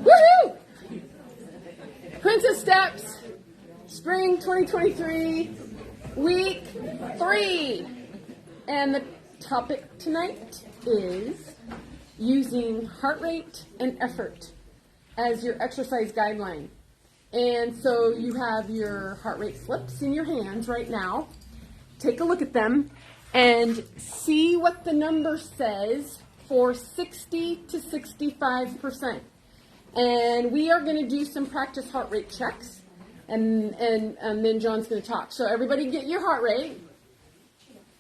Woohoo! Princess Steps, Spring 2023, Week 3. And the topic tonight is using heart rate and effort as your exercise guideline. And so you have your heart rate slips in your hands right now. Take a look at them and see what the number says for 60 to 65%. And we are going to do some practice heart rate checks, and then John's going to talk. So everybody get your heart rate.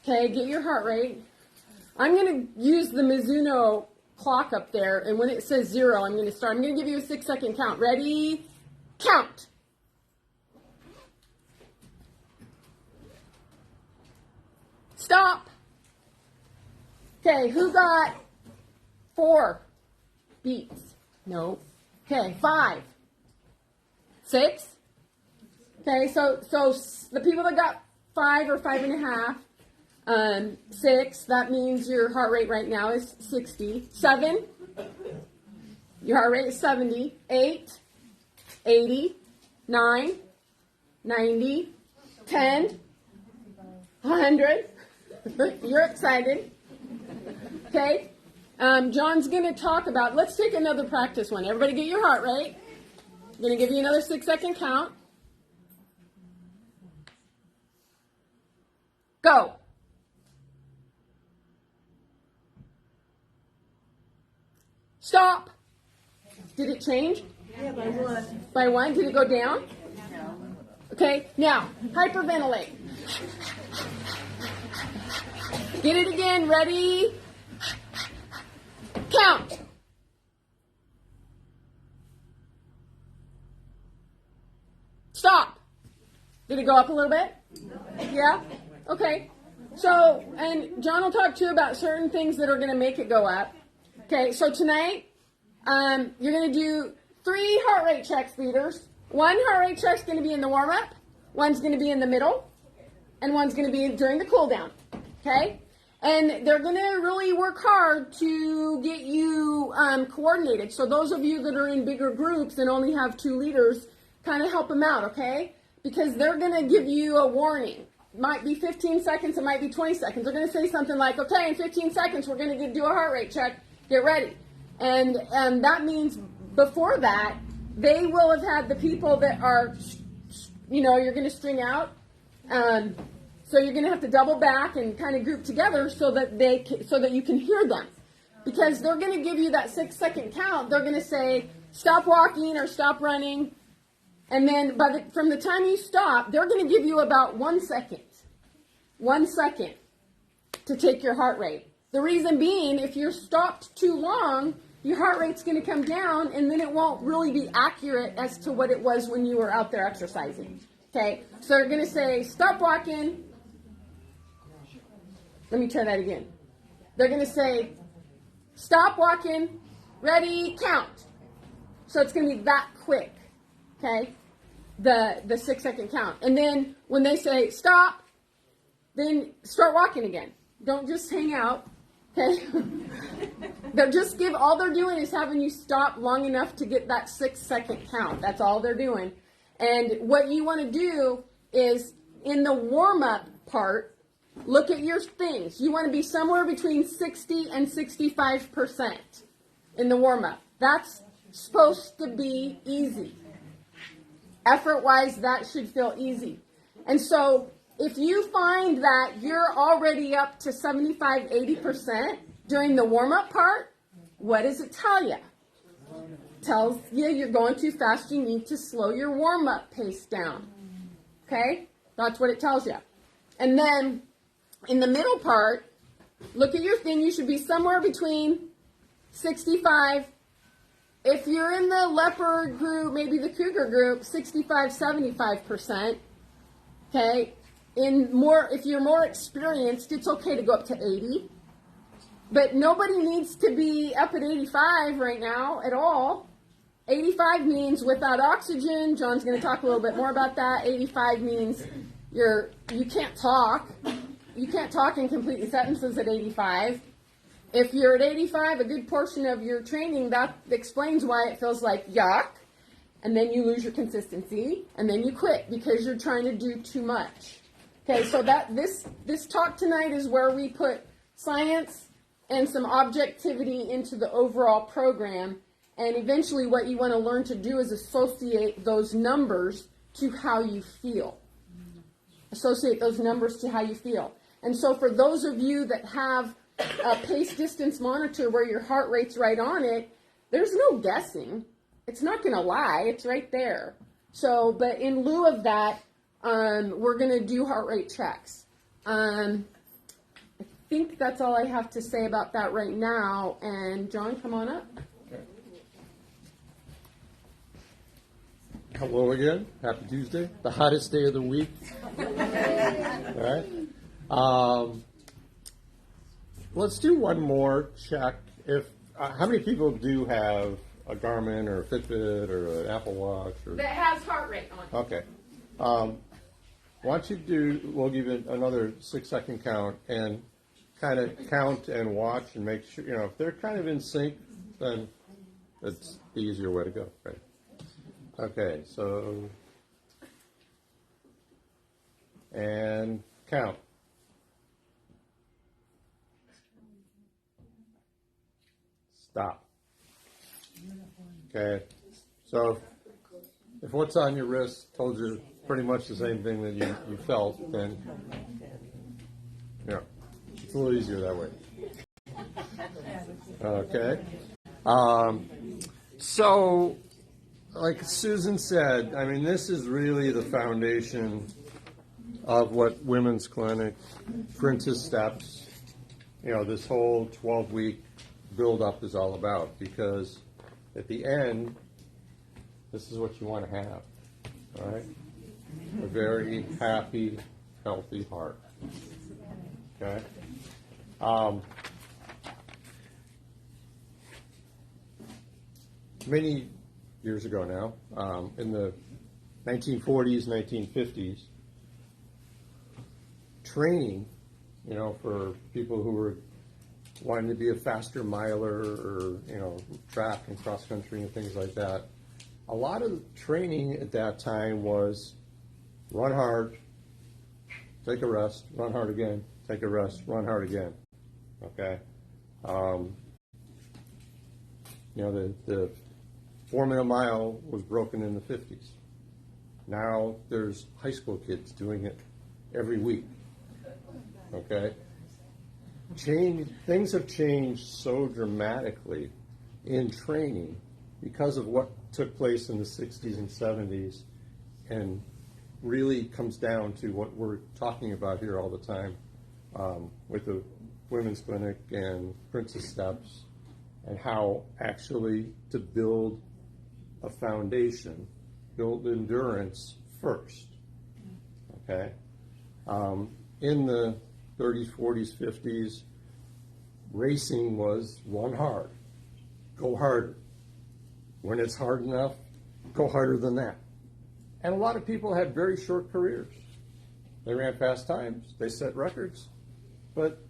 Okay, get your heart rate. I'm going to use the Mizuno clock up there, and when it says 0, I'm going to start. I'm going to give you a 6-second count. Ready? Count. Stop. Okay, who got 4 beats? No. Okay, 5. 6. Okay, so the people that got 5 or 5.5, 6, that means your heart rate right now is 60. 7, your heart rate is 70. 8, 80. 9, 90. 10, 100. You're excited. Okay. John's going to talk about, let's take another practice one. Everybody get your heart rate. I'm going to give you another 6-second count. Go. Stop. Did it change? Yeah, by 1. By 1? Did it go down? No. Okay, now, hyperventilate. Get it again. Ready? Count. Stop. Did it go up a little bit? Yeah? Okay. So, and John will talk to you about certain things that are going to make it go up. Okay, so tonight, you're going to do 3 heart rate checks, leaders. 1 heart rate check's going to be in the warm-up, 1's going to be in the middle, and 1's going to be during the cool-down. Okay? And they're going to really work hard to get you coordinated. So those of you that are in bigger groups and only have 2 leaders, kind of help them out, okay? Because they're going to give you a warning. It might be 15 seconds, it might be 20 seconds. They're going to say something like, okay, in 15 seconds, we're going to do a heart rate check. Get ready. And that means before that, they will have had the people that are, you're going to string out. So you're going to have to double back and kind of group together so that you can hear them. Because they're going to give you that 6-second count. They're going to say, stop walking or stop running. And then from the time you stop, they're going to give you about 1 second. 1 second to take your heart rate. The reason being, if you're stopped too long, your heart rate's going to come down, and then it won't really be accurate as to what it was when you were out there exercising. Okay? So they're going to say, stop walking. Let me try that again. They're going to say, stop walking, ready, count. So it's going to be that quick, okay, the 6-second count. And then when they say stop, then start walking again. Don't just hang out, okay? All they're doing is having you stop long enough to get that 6-second count. That's all they're doing. And what you want to do is, in the warm-up part, look at your things. You want to be somewhere between 60 and 65% in the warm-up. That's supposed to be easy. Effort-wise, that should feel easy. And so if you find that you're already up to 75, 80% during the warm-up part, what does it tell you? It tells you you're going too fast. You need to slow your warm-up pace down. Okay? That's what it tells you. And then in the middle part, look at your thing. You should be somewhere between 65. If you're in the leopard group, maybe the cougar group, 65, 75%. Okay? If you're more experienced, it's okay to go up to 80. But nobody needs to be up at 85 right now at all. 85 means without oxygen. John's going to talk a little bit more about that. 85 means you can't talk. You can't talk in complete sentences at 85. If you're at 85, a good portion of your training, that explains why it feels like yuck, and then you lose your consistency, and then you quit because you're trying to do too much. Okay, so that this talk tonight is where we put science and some objectivity into the overall program, and eventually what you want to learn to do is associate those numbers to how you feel. Associate those numbers to how you feel. And so for those of you that have a pace distance monitor where your heart rate's right on it, there's no guessing. It's not going to lie. It's right there. So, but in lieu of that, we're going to do heart rate checks. I think that's all I have to say about that right now. And John, come on up. Okay. Hello again. Happy Tuesday. The hottest day of the week. All right. Let's do one more check. How many people do have a Garmin or a Fitbit or an Apple Watch? That has heart rate on it. Okay. Why don't we'll give it another 6-second count and kind of count and watch and make sure, if they're kind of in sync, then it's the easier way to go, right? Okay, so, and count. Stop. Okay, so if what's on your wrist told you pretty much the same thing that you felt, then it's a little easier that way. Okay. So, like Susan said, I mean, this is really the foundation of what Women's Clinic, Princess Steps, this whole 12-week build-up is all about, because at the end, this is what you want to have, all right? A very happy, healthy heart, okay? Many years ago now, in the 1940s, 1950s, training, for people who were wanting to be a faster miler or, track and cross country and things like that, a lot of the training at that time was run hard, take a rest, run hard again, take a rest, run hard again, okay? The 4-minute mile was broken in the 50s. Now there's high school kids doing it every week, okay? Things have changed so dramatically in training because of what took place in the 60s and 70s, and really comes down to what we're talking about here all the time with the Women's Clinic and Princess Steps, and how actually to build a foundation, build endurance first, okay? In the 30s, 40s, 50s, racing was run hard, go harder. When it's hard enough, go harder than that. And a lot of people had very short careers. They ran fast times, they set records, but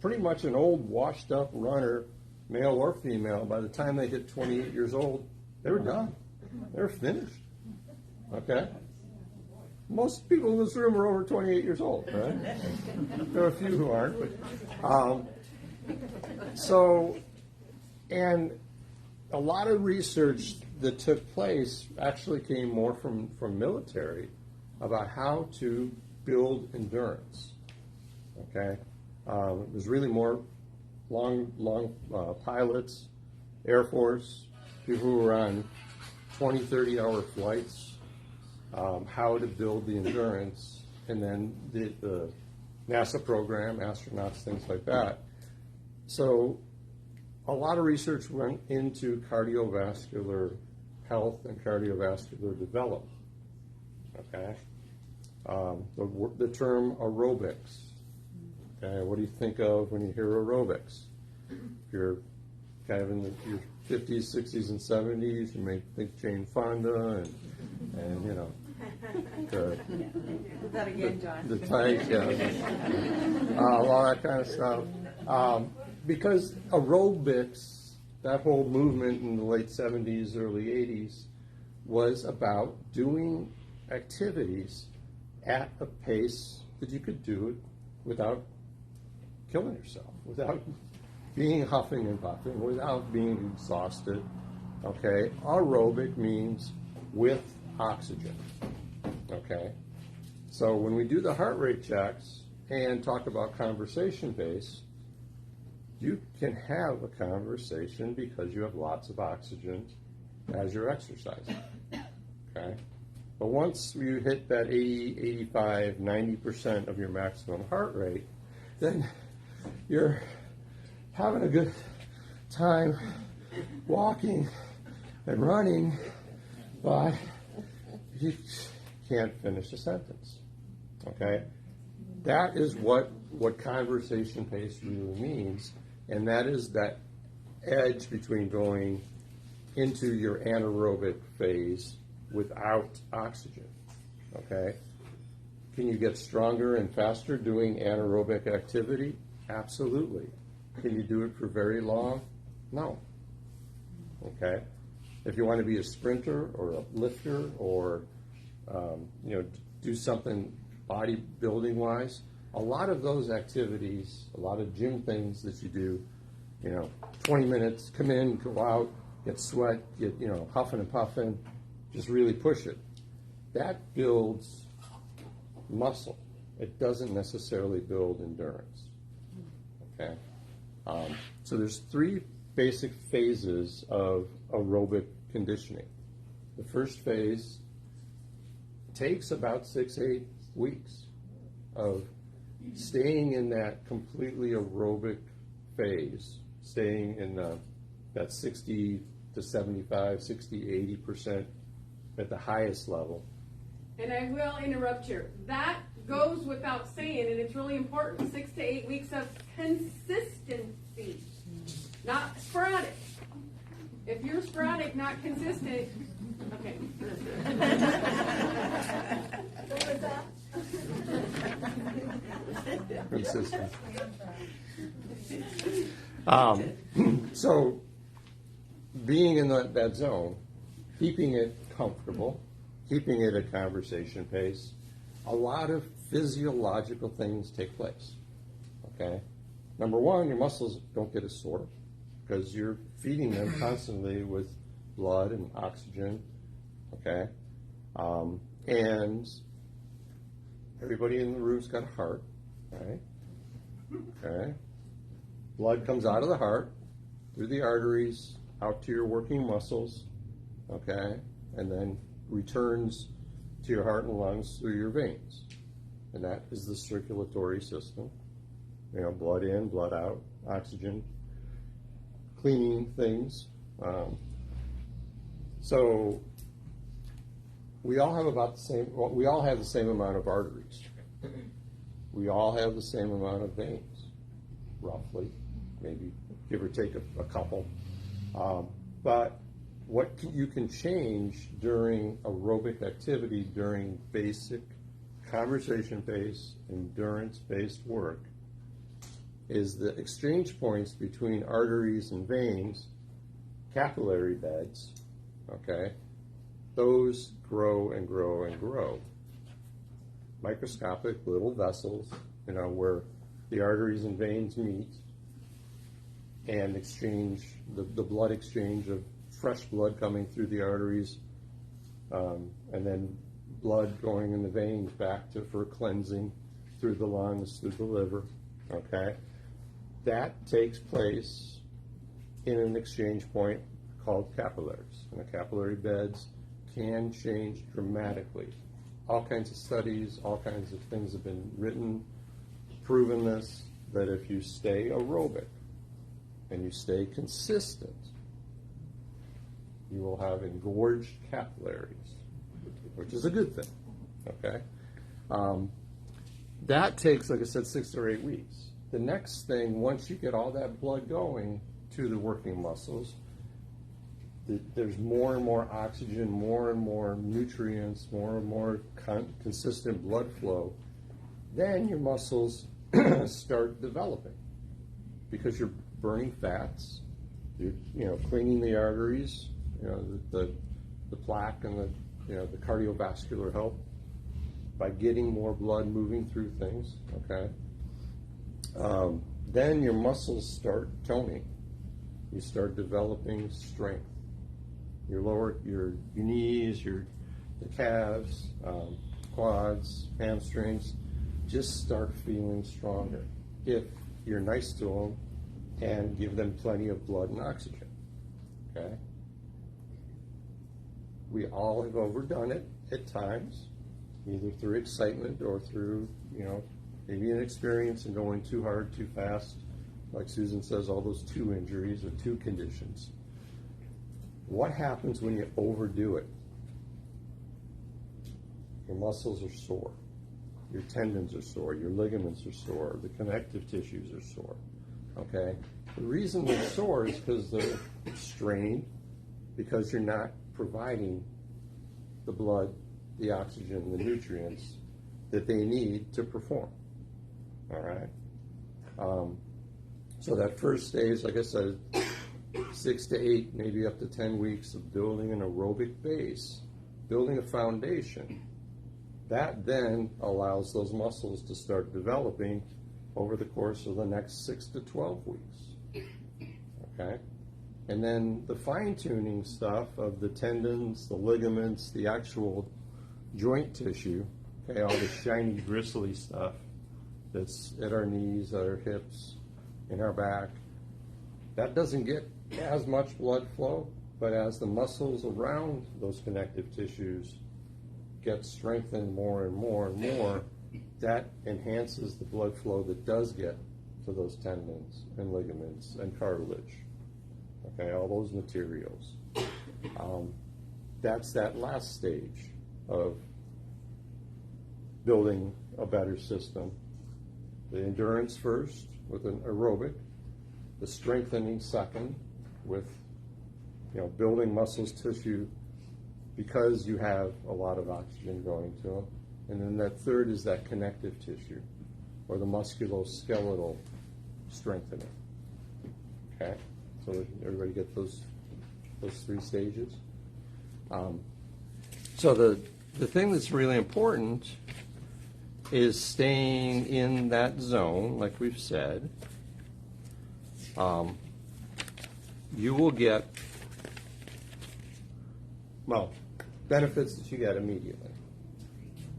pretty much an old, washed-up runner, male or female, by the time they hit 28 years old, they were done. They were finished, okay? Most people in this room are over 28 years old, right? There are a few who aren't, but and a lot of research that took place actually came more from military about how to build endurance, okay? It was really more long pilots, Air Force, people who were on 20, 30-hour flights, how to build the endurance, and then the NASA program, astronauts, things like that. So a lot of research went into cardiovascular health and cardiovascular development, okay? The term aerobics, okay? What do you think of when you hear aerobics? If you're kind of in your 50s, 60s, and 70s, you may think Jane Fonda and the Do that again, John. the tight, all that kind of stuff. Because aerobics, that whole movement in the late 70s, early 80s, was about doing activities at a pace that you could do it without killing yourself, without being huffing and puffing, without being exhausted. Okay, aerobic means with oxygen. Okay, so when we do the heart rate checks and talk about conversation base, you can have a conversation because you have lots of oxygen as you're exercising. Okay, but once you hit that 80, 85, 90% of your maximum heart rate, then you're having a good time walking and running, but you can't finish a sentence. Okay? That is what conversation pace really means, and that is that edge between going into your anaerobic phase without oxygen. Okay? Can you get stronger and faster doing anaerobic activity? Absolutely. Can you do it for very long? No. Okay? If you want to be a sprinter or a lifter or do something bodybuilding wise, a lot of those activities, a lot of gym things that you do, 20 minutes, come in, go out, get sweat, get huffing and puffing, just really push it. That builds muscle. It doesn't necessarily build endurance. Okay? So there's 3 basic phases of aerobic conditioning. The first phase takes about 6-8 weeks of staying in that completely aerobic phase, staying in that 60 to 75, 60, 80% at the highest level. And I will interrupt here. That goes without saying, and it's really important, 6 to 8 weeks of consistency, not sporadic. If you're sporadic, not consistent, okay. What was that? Consistent. So being in that zone, keeping it comfortable, keeping it at conversation pace, a lot of physiological things take place. Okay? Number one, your muscles don't get as sore because you're feeding them constantly with blood and oxygen. Okay? And everybody in the room's got a heart, right? Okay? Blood comes out of the heart, through the arteries, out to your working muscles, okay? And then returns to your heart and lungs through your veins. And that is the circulatory system. Blood in, blood out, oxygen, cleaning things. So we all have we all have the same amount of arteries. We all have the same amount of veins, roughly, maybe give or take a couple. But what you can change during aerobic activity, during basic conversation-based, endurance-based work, is the exchange points between arteries and veins, capillary beds, okay? Those grow and grow and grow. Microscopic little vessels, where the arteries and veins meet and exchange, the blood exchange of fresh blood coming through the arteries, and then blood going in the veins back for cleansing through the lungs, through the liver, okay? That takes place in an exchange point called capillaries. And the capillary beds can change dramatically. All kinds of studies, all kinds of things have been written, proven this, that if you stay aerobic and you stay consistent, you will have engorged capillaries, which is a good thing, okay? That takes, like I said, 6 or 8 weeks. The next thing, once you get all that blood going to the working muscles, there's more and more oxygen, more and more nutrients, more and more consistent blood flow, then your muscles start developing because you're burning fats, you're cleaning the arteries, the plaque and the cardiovascular health by getting more blood moving through things. Okay, then your muscles start toning. You start developing strength. Your knees, the calves, quads, hamstrings, just start feeling stronger if you're nice to them and give them plenty of blood and oxygen. Okay? We all have overdone it at times, either through excitement or through, maybe an experience and going too hard, too fast. Like Susan says, all those two injuries or two conditions. What happens when you overdo it? Your muscles are sore. Your tendons are sore. Your ligaments are sore. The connective tissues are sore. Okay? The reason they're sore is because they're strained, because you're not providing the blood, the oxygen, the nutrients that they need to perform. All right? So that first stage, like I said, 6 to 8, maybe up to 10 weeks of building an aerobic base, building a foundation, that then allows those muscles to start developing over the course of the next 6 to 12 weeks. Okay? And then the fine-tuning stuff of the tendons, the ligaments, the actual joint tissue, okay, all the shiny, bristly stuff that's at our knees, at our hips, in our back, that doesn't get as much blood flow, but as the muscles around those connective tissues get strengthened more and more and more, that enhances the blood flow that does get to those tendons and ligaments and cartilage. Okay, all those materials. That's that last stage of building a better system. The endurance first with an aerobic, the strengthening second with building muscles, tissue, because you have a lot of oxygen going to them. And then that third is that connective tissue, or the musculoskeletal strengthening. Okay, so everybody get those three stages. So the thing that's really important is staying in that zone, like we've said. You will get, benefits that you get immediately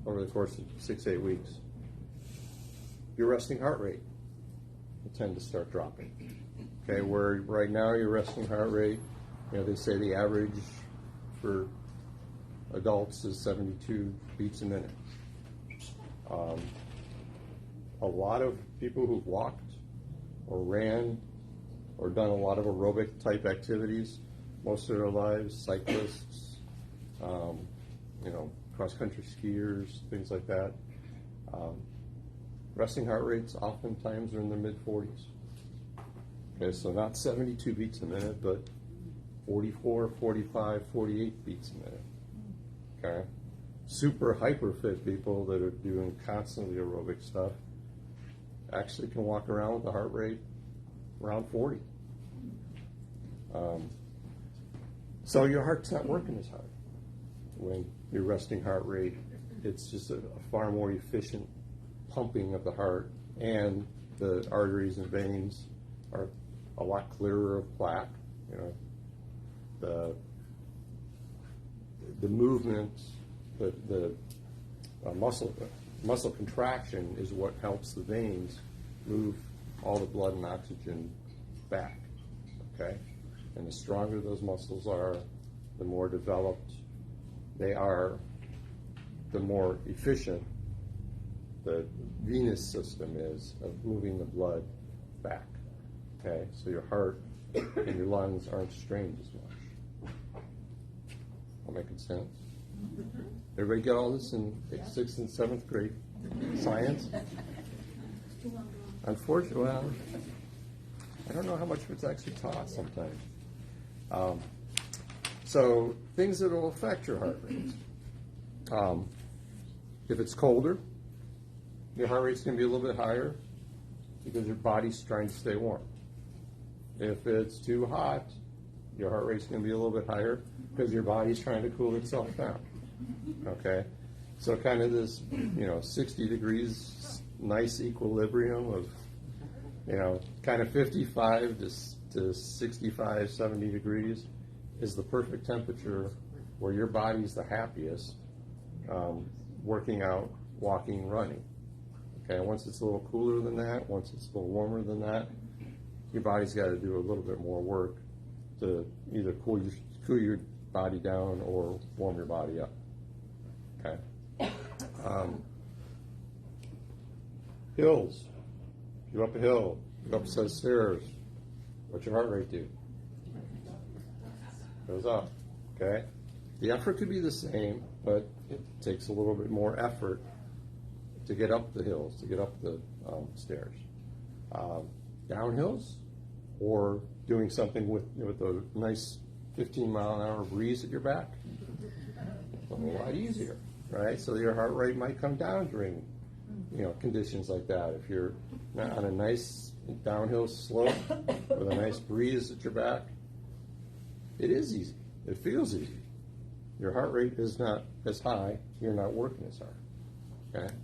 over the course of 6 to 8 weeks. Your resting heart rate will tend to start dropping. Okay, where right now your resting heart rate, they say the average for adults is 72 beats a minute. A lot of people who've walked or ran or done a lot of aerobic type activities most of their lives, cyclists, cross-country skiers, things like that. Resting heart rates oftentimes are in their mid-40s. Okay, so not 72 beats a minute, but 44, 45, 48 beats a minute. Okay? Super hyper fit people that are doing constantly aerobic stuff actually can walk around with a heart rate around 40. So your heart's not working as hard when your resting heart rate. It's just a far more efficient pumping of the heart, and the arteries and veins are a lot clearer of plaque. The movement, the muscle contraction is what helps the veins move all the blood and oxygen back. Okay, and the stronger those muscles are, the more developed they are, the more efficient the venous system is of moving the blood back. Okay, so your heart and your lungs aren't strained as much. All making sense? Everybody get all this in 6th and 7th grade science? Unfortunately, well, I don't know how much of it's actually taught sometimes. So things that will affect your heart rate. If it's colder, your heart rate's going to be a little bit higher because your body's trying to stay warm. If it's too hot, your heart rate's going to be a little bit higher because your body's trying to cool itself down. Okay? So kind of this, 60 degrees, nice equilibrium of, kind of 55 to 65, 70 degrees is the perfect temperature where your body's the happiest, working out, walking, running. Okay, once it's a little cooler than that, once it's a little warmer than that, your body's got to do a little bit more work to either cool your body down or warm your body up. Okay. Hills. You go up a hill, you go up a set of stairs. What's your heart rate do? Goes up. Okay. The effort could be the same, but it takes a little bit more effort to get up the hills, to get up the stairs. Downhills, or doing something with a nice 15-mile-an-hour breeze at your back, a lot easier, right? So your heart rate might come down during, conditions like that. If you're on a nice downhill slope with a nice breeze at your back, it is easy. It feels easy. Your heart rate is not as high. You're not working as hard. Okay?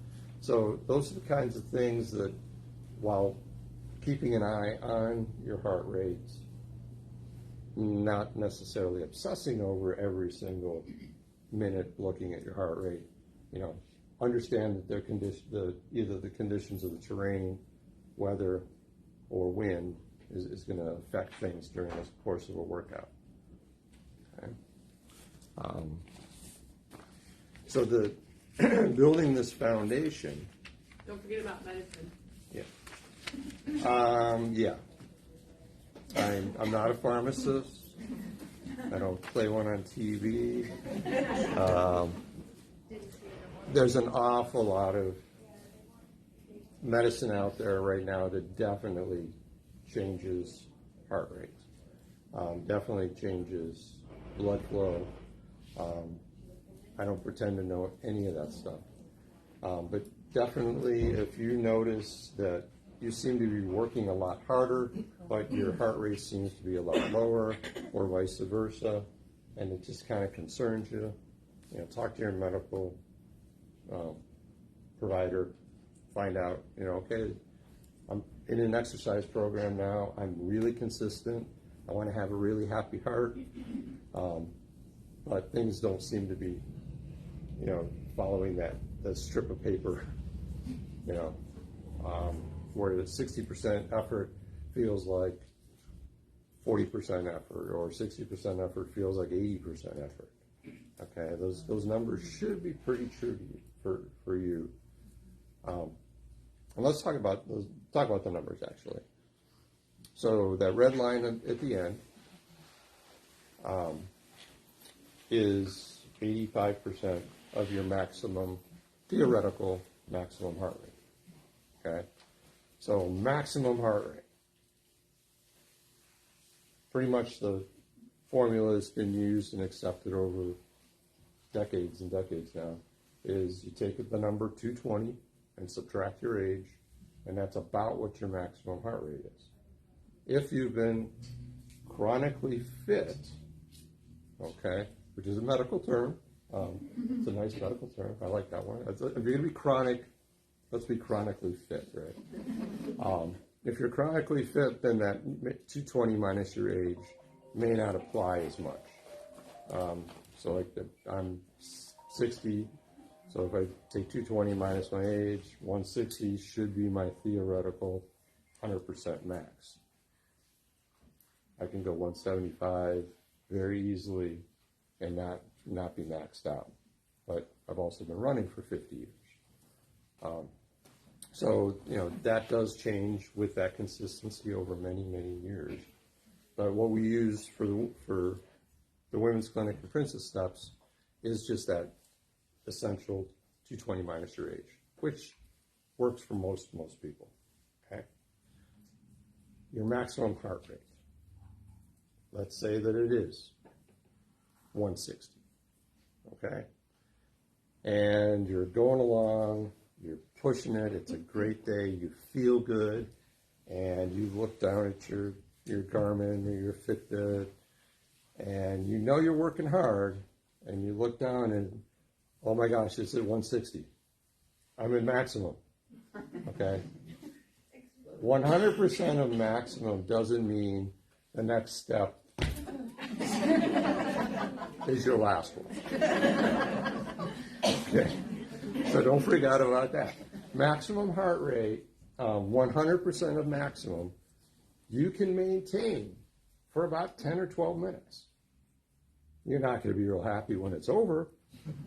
So those are the kinds of things that, while keeping an eye on your heart rate, not necessarily obsessing over every single minute looking at your heart rate, understand that either the conditions of the terrain, weather, or wind is going to affect things during the course of a workout. Okay? So the building this foundation. Don't forget about medicine. Yeah. I'm not a pharmacist. I don't play one on TV. There's an awful lot of medicine out there right now that definitely changes heart rate. Definitely changes blood flow. I don't pretend to know any of that stuff. But definitely, if you notice that you seem to be working a lot harder, but your heart rate seems to be a lot lower, or vice versa, and it just kind of concerns you, talk to your medical provider, find out, okay, I'm in an exercise program now, I'm really consistent, I want to have a really happy heart, but things don't seem to be, following that strip of paper, where the 60% effort feels like 40% effort, or 60% effort feels like 80% effort. Okay, those numbers should be pretty true for you. And let's talk about the numbers actually. So that red line at the end is 85% of your theoretical maximum heart rate. Okay, so maximum heart rate. Pretty much the formula that's been used and accepted over decades and decades now is you take the number 220 and subtract your age, and that's about what your maximum heart rate is. If you've been chronically fit, okay, which is a medical term, it's a nice medical term, I like that one. If you're going to be chronic, let's be chronically fit, right? If you're chronically fit, then that 220 minus your age may not apply as much. So like I'm 60, so if I take 220 minus my age, 160 should be my theoretical 100% max. I can go 175 very easily and not be maxed out. But I've also been running for 50 years. So, that does change with that consistency over many, many years. But what we use for the Women's Clinic and Princess Steps is just that essential 220 minus your age, which works for most people, okay? Your maximum heart rate. Let's say that it is 160. Okay? And you're going along, you're pushing it, it's a great day, you feel good, and you look down at your Garmin or your Fitbit, and you know you're working hard, and you look down and, oh my gosh, it's at 160. I'm in maximum. Okay? 100% of maximum doesn't mean the next step is your last one. Okay? So don't freak out about that. Maximum heart rate, 100% of maximum, you can maintain for about 10 or 12 minutes. You're not going to be real happy when it's over,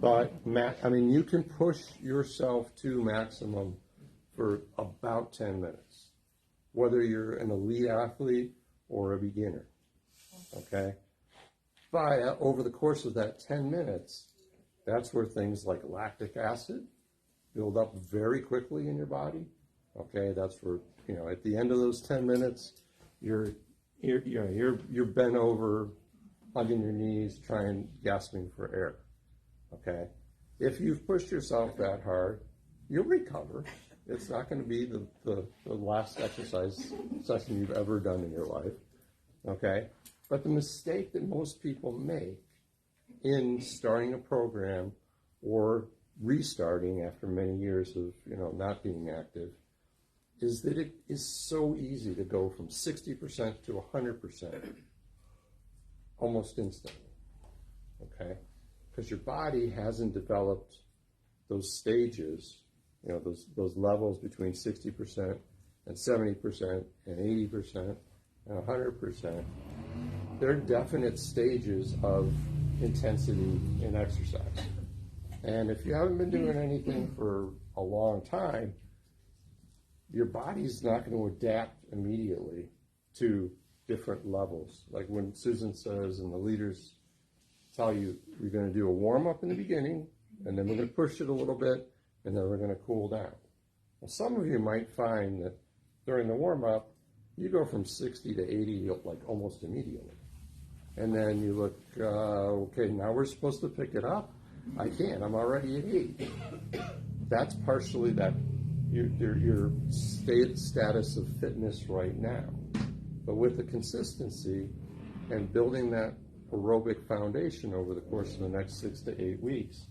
but you can push yourself to maximum for about 10 minutes, whether you're an elite athlete or a beginner. Okay? But over the course of that 10 minutes, that's where things like lactic acid build up very quickly in your body. Okay, that's where, at the end of those 10 minutes, you're bent over, hugging your knees, gasping for air. Okay, if you've pushed yourself that hard, you'll recover. It's not going to be the last exercise session you've ever done in your life. Okay, but the mistake that most people make in starting a program or restarting after many years of not being active is that it is so easy to go from 60% to 100% almost instantly. Okay, because your body hasn't developed those stages, those levels between 60% and 70% and 80% and 100%. They're definite stages of intensity in exercise. And if you haven't been doing anything for a long time, your body's not going to adapt immediately to different levels. Like when Susan says, and the leaders tell you, you're going to do a warm-up in the beginning, and then we're going to push it a little bit, and then we're going to cool down. Well, some of you might find that during the warm-up, you go from 60 to 80 like almost immediately. And then you look, okay, now we're supposed to pick it up. I can't, I'm already at 80. That's partially that your status of fitness right now. But with the consistency and building that aerobic foundation over the course of the next 6 to 8 weeks,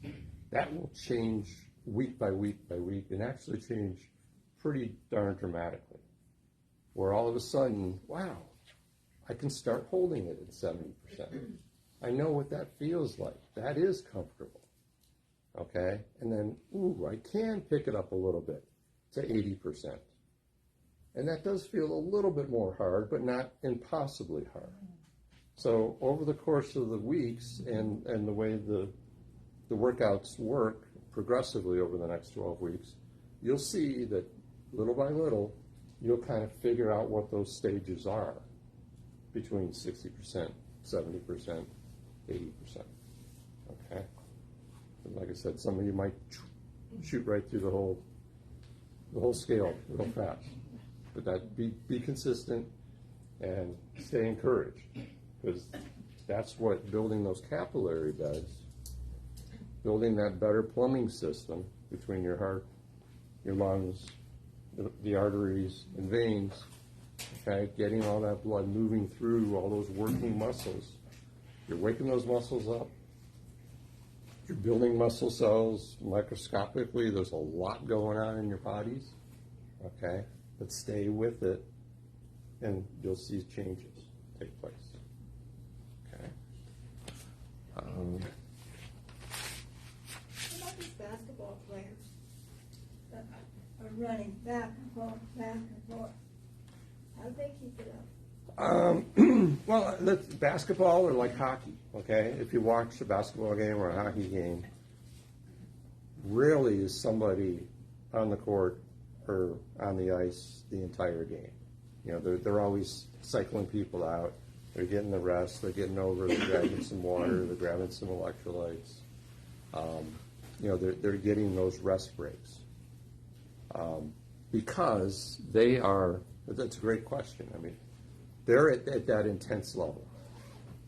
that will change week by week by week and actually change pretty darn dramatically. Where all of a sudden, wow, I can start holding it at 70%. I know what that feels like. That is comfortable. Okay? And then, I can pick it up a little bit to 80%. And that does feel a little bit more hard, but not impossibly hard. So over the course of the weeks and the way the workouts work progressively over the next 12 weeks, you'll see that little by little, you'll kind of figure out what those stages are between 60%, 70%, 80%. Okay? And like I said, some of you might shoot right through the whole scale real fast. But that be consistent and stay encouraged, because that's what building those capillary beds, building that better plumbing system between your heart, your lungs, the arteries and veins, okay, getting all that blood moving through all those working muscles. You're waking those muscles up. You're building muscle cells microscopically. There's a lot going on in your bodies, okay? But stay with it, and you'll see changes take place, okay? What about these basketball players that are running back and forth, back and forth? How do they keep it up? Well, that's basketball or like hockey, okay? If you watch a basketball game or a hockey game, rarely is somebody on the court or on the ice the entire game. They're always cycling people out. They're getting the rest. They're getting over. They're grabbing some water. They're grabbing some electrolytes. They're getting those rest breaks because they are. That's a great question. I mean, they're at that intense level.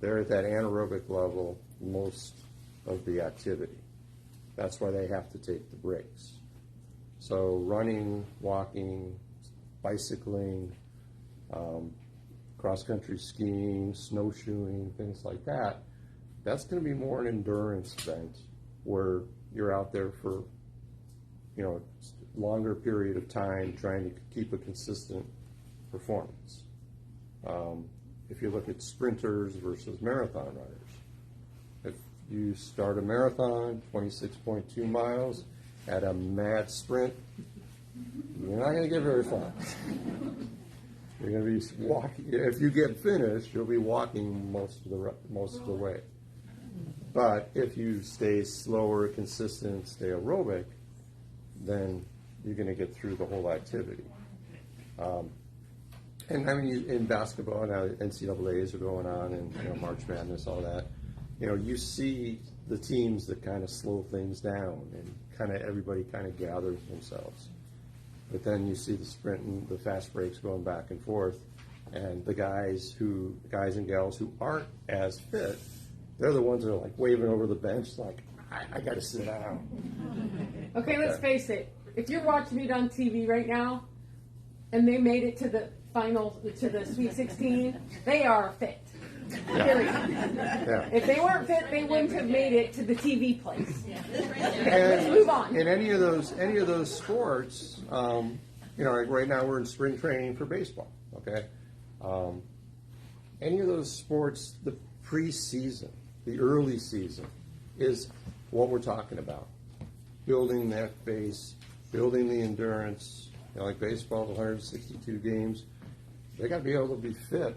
they're at that anaerobic level most of the activity. That's why they have to take the breaks. So running, walking, bicycling, cross-country skiing, snowshoeing, things like that, that's going to be more an endurance event where you're out there for, longer period of time trying to keep a consistent performance. If you look at sprinters versus marathon runners, if you start a marathon, 26.2 miles, at a mad sprint, you're not going to get very far. You're going to be walking. If you get finished, you'll be walking most of the way. But if you stay slower, consistent, stay aerobic, then you're going to get through the whole activity. And I mean, in basketball, now NCAAs are going on, and March Madness, all that. You see the teams that kind of slow things down, and kind of everybody kind of gathers themselves. But then you see the sprint and the fast breaks going back and forth, and the guys and gals who aren't as fit, they're the ones that are like waving over the bench, like, I got to sit down. Okay, let's face it. If you're watching it on TV right now, and they made it to the final, to the Sweet 16, they are fit. Period. Yeah. If they weren't fit, they wouldn't have made it to the TV place. And Let's move on. in any of those sports, like right now we're in spring training for baseball. Okay, any of those sports, the preseason, the early season, is what we're talking about. Building that base, building the endurance. Like baseball, 162 games, they got to be able to be fit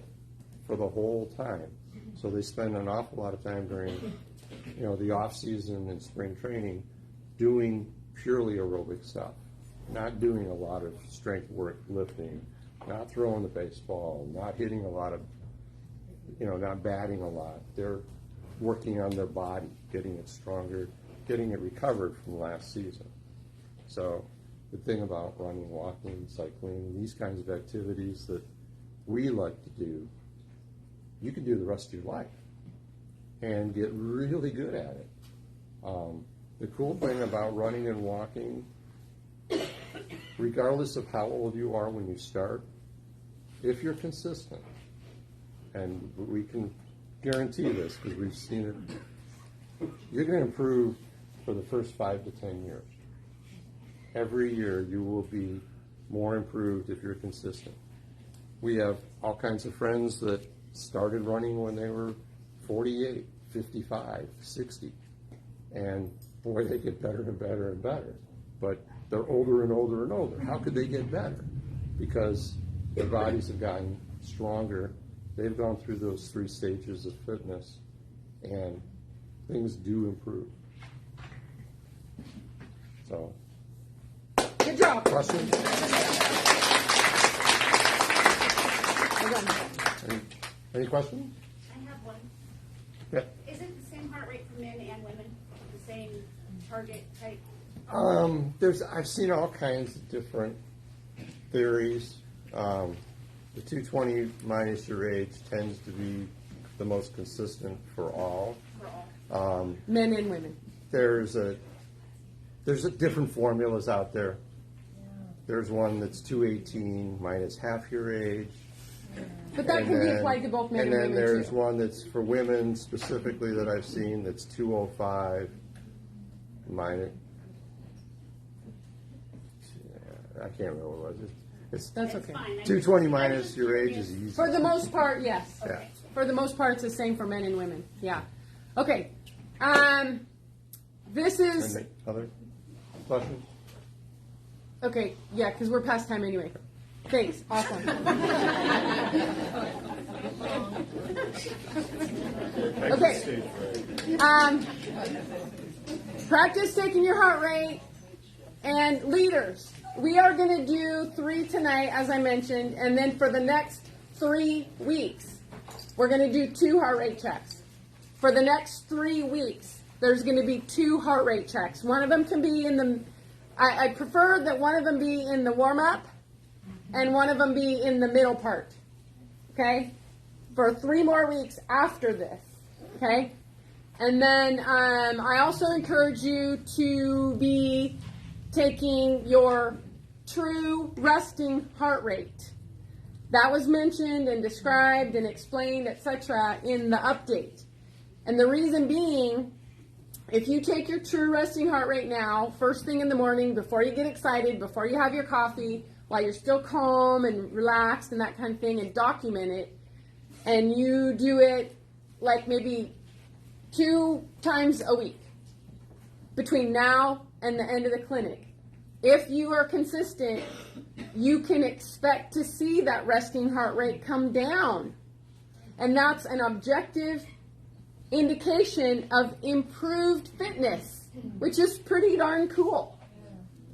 for the whole time. So they spend an awful lot of time during, the off season and spring training doing purely aerobic stuff, not doing a lot of strength work, lifting, not throwing the baseball, not hitting a lot of, not batting a lot. They're working on their body, getting it stronger, getting it recovered from last season. So the thing about running, walking, cycling, these kinds of activities that we like to do, you can do the rest of your life and get really good at it. The cool thing about running and walking, regardless of how old you are when you start, if you're consistent, and we can guarantee this because we've seen it, you're going to improve for the first 5 to 10 years. Every year you will be more improved if you're consistent. We have all kinds of friends that started running when they were 48, 55, 60. And boy, they get better and better and better. But they're older and older and older. How could they get better? Because their bodies have gotten stronger. They've gone through those 3 stages of fitness, and things do improve. So, Good job. questions? Any questions? I have one. Yeah. Is it the same heart rate for men and women? The same target type? I've seen all kinds of different theories. The 220 minus your age tends to be the most consistent for all. For all. Men and women. There's a different formulas out there. There's one that's 218 minus half your age. But that can be applied to both men and women, And then there's too. one that's for women specifically that I've seen that's 205 minus. I can't remember what it was. It's That's okay. Fine. 220 minus your age is easy. For the most part, yes. Yeah. For the most part, it's the same for men and women. Yeah. Okay. This is Any other questions? okay. Yeah, because we're past time anyway. Thanks. Awesome. Okay. Practice taking your heart rate. And leaders, we are going to do 3 tonight, as I mentioned, and then for the next 3 weeks, we're going to do 2 heart rate checks. For the next 3 weeks, there's going to be 2 heart rate checks. One of them can be in the, I prefer that one of them be in the warm-up, and one of them be in the middle part. Okay? for 3 more weeks after this. Okay? And then I also encourage you to be taking your true resting heart rate. That was mentioned and described and explained, etc., in the update. And the reason being, if you take your true resting heart rate now, first thing in the morning, before you get excited, before you have your coffee, while you're still calm and relaxed and that kind of thing, and document it, and you do it like maybe 2 times a week between now and the end of the clinic. If you are consistent, you can expect to see that resting heart rate come down. And that's an objective indication of improved fitness, which is pretty darn cool.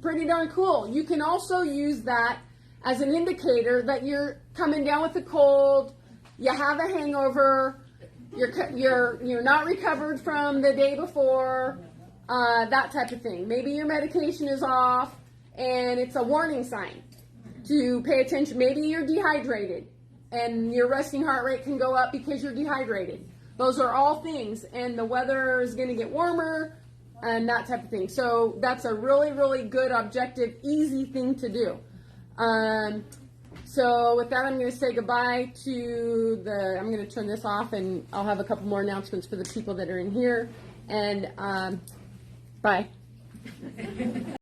Pretty darn cool. You can also use that as an indicator that you're coming down with a cold, you have a hangover, you're not recovered from the day before, that type of thing. Maybe your medication is off, and it's a warning sign to pay attention. Maybe you're dehydrated, and your resting heart rate can go up because you're dehydrated. Those are all things, and the weather is going to get warmer, and that type of thing. So that's a really, really good, objective, easy thing to do. So with that, I'm going to say goodbye to I'm going to turn this off, and I'll have a couple more announcements for the people that are in here. And bye.